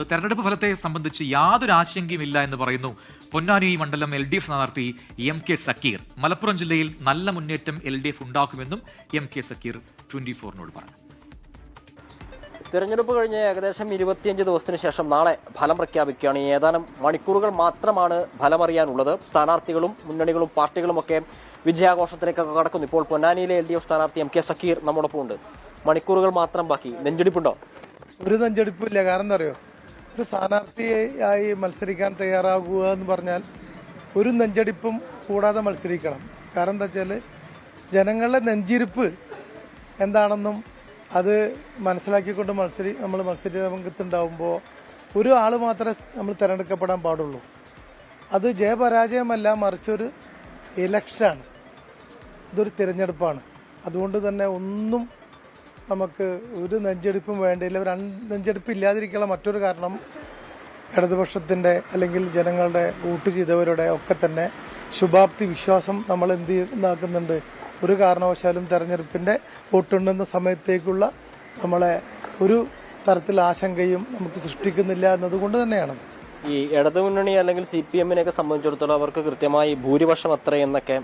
തെരഞ്ഞെടുപ്പ് ഫലത്തെ സംബന്ധിച്ച് യാതൊരു ആശങ്കയുമില്ല എന്ന് പറയുന്നു പൊന്നാനി മണ്ഡലം LDF സ്ഥാനാർത്ഥി MK സക്കീർ. മലപ്പുറം ജില്ലയിൽ നല്ല മുന്നേറ്റം LDF ഉണ്ടാക്കുമെന്നും MK സക്കീർ 24-നോട് പറഞ്ഞു. തെരഞ്ഞെടുപ്പ് കഴിഞ്ഞ് ഏകദേശം 25 ദിവസത്തിന് ശേഷം നാളെ ഫലം പ്രഖ്യാപിക്കുകയാണ്. ഏതാനും മണിക്കൂറുകൾ മാത്രമാണ് ഫലമറിയാനുള്ളത്. സ്ഥാനാർത്ഥികളും മുന്നണികളും പാർട്ടികളുമൊക്കെ വിജയാഘോഷത്തിലേക്കൊക്കെ കടക്കുന്നു. ഇപ്പോൾ പൊന്നാനിയിലെ LDF സ്ഥാനാർത്ഥി MK സക്കീർ നമ്മോടൊപ്പം ഉണ്ട്. മണിക്കൂറുകൾ മാത്രം ബാക്കി. നെഞ്ചെടുപ്പുണ്ടോ? ഒരു നെഞ്ചെടുപ്പില്ല. കാരണം എന്താ അറിയോ, ഒരു സ്ഥാനാർത്ഥിയായി മത്സരിക്കാൻ തയ്യാറാകുക എന്ന് പറഞ്ഞാൽ ഒരു നെഞ്ചെടുപ്പും കൂടാതെ മത്സരിക്കണം. കാരണം എന്താ വെച്ചാൽ ജനങ്ങളുടെ നെഞ്ചിരിപ്പ് എന്താണെന്നും അത് മനസ്സിലാക്കിക്കൊണ്ട് നമ്മൾ മത്സര രംഗത്തുണ്ടാവുമ്പോൾ ഒരു ആൾ മാത്രമേ നമ്മൾ തിരഞ്ഞെടുക്കപ്പെടാൻ പാടുള്ളൂ. അത് ജയപരാജയമല്ല, മറിച്ചൊരു ഇലക്ഷനാണ്, ഇതൊരു തിരഞ്ഞെടുപ്പാണ്. അതുകൊണ്ട് തന്നെ ഒന്നും നമുക്ക് ഒരു നെഞ്ചെടുപ്പും വേണ്ടിയില്ല. ഒരു നെഞ്ചെടുപ്പ് ഇല്ലാതിരിക്കാനുള്ള മറ്റൊരു കാരണം ഇടതുപക്ഷത്തിൻ്റെ അല്ലെങ്കിൽ ജനങ്ങളുടെ വോട്ട് ചെയ്തവരുടെ ഒക്കെ തന്നെ ശുഭാപ്തി വിശ്വാസം നമ്മൾ ഇതാക്കുന്നുണ്ട്. ഒരു കാരണവശാലും തെരഞ്ഞെടുപ്പിൻ്റെ വോട്ടുണ്ടെന്ന സമയത്തേക്കുള്ള നമ്മളെ ഒരു തരത്തിൽ ആശങ്കയും നമുക്ക് സൃഷ്ടിക്കുന്നില്ല എന്നതുകൊണ്ട് തന്നെയാണ്. ഈ ഇടതുമുന്നണി അല്ലെങ്കിൽ CPM-നെയൊക്കെ സംബന്ധിച്ചിടത്തോളം അവർക്ക് കൃത്യമായി ഭൂരിപക്ഷം എത്രയെന്നൊക്കെ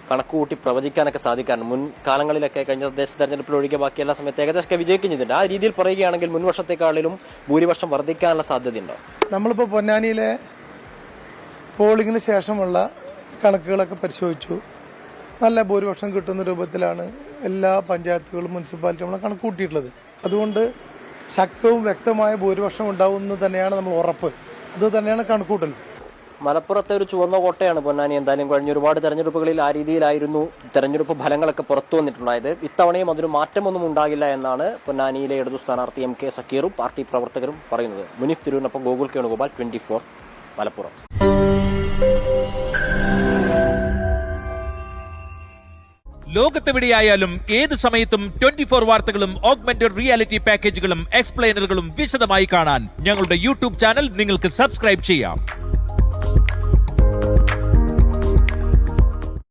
കണക്കുകൂട്ടി പ്രവചിക്കാനൊക്കെ സാധിക്കാറുണ്ട്. മുൻകാലങ്ങളിലൊക്കെ കഴിഞ്ഞ തദ്ദേശ തെരഞ്ഞെടുപ്പിൽ ഒഴികെ ബാക്കി എല്ലാ സമയത്ത് ഏകദേശം വിജയിക്കുന്നുണ്ട്. ആ രീതിയിൽ പറയുകയാണെങ്കിൽ മുൻവർഷത്തെക്കാളിലും ഭൂരിപക്ഷം വർദ്ധിക്കാനുള്ള സാധ്യതയുണ്ടോ? നമ്മളിപ്പോൾ പൊന്നാനിയിലെ പോളിംഗിന് ശേഷമുള്ള കണക്കുകളൊക്കെ പരിശോധിച്ചു. നല്ല ഭൂരിപക്ഷം കിട്ടുന്ന രൂപത്തിലാണ് എല്ലാ പഞ്ചായത്തുകളും മുനിസിപ്പാലിറ്റിയും നമ്മൾ കണക്ക് കൂട്ടിയിട്ടുള്ളത്. അതുകൊണ്ട് ശക്തവും വ്യക്തമായ ഭൂരിപക്ഷം ഉണ്ടാവുമെന്ന് തന്നെയാണ് നമ്മൾ ഉറപ്പ്. അത് തന്നെയാണ് കണക്കൂട്ടൽ. മലപ്പുറത്തെ ഒരു ചുവന്ന കോട്ടയാണ് പൊന്നാനി. എന്തായാലും കഴിഞ്ഞ ഒരുപാട് തെരഞ്ഞെടുപ്പുകളിൽ ആ രീതിയിലായിരുന്നു തെരഞ്ഞെടുപ്പ് ഫലങ്ങളൊക്കെ പുറത്തു വന്നിട്ടുണ്ടായത്. ഇത്തവണയും അതിന് മാറ്റമൊന്നും ഉണ്ടാകില്ല എന്നാണ് പൊന്നാനിയിലെ ഇടതു സ്ഥാനാർത്ഥി MK സക്കീറും പാർട്ടി പ്രവർത്തകരും പറയുന്നത്. മുനീഫ് തിരൂരിനൊപ്പം ഗോകുൽ വേണുഗോപാൽ, 24 മലപ്പുറം. ലോകത്തെവിടെയായാലും ഏത് സമയത്തും 24 വാർത്തകളും ഓഗ്മെന്റഡ് റിയാലിറ്റി പാക്കേജുകളും എക്സ്പ്ലെയിനറുകളും വിശദമായി കാണാൻ ഞങ്ങളുടെ YouTube ചാനൽ നിങ്ങൾക്ക് സബ്സ്ക്രൈബ് ചെയ്യാം.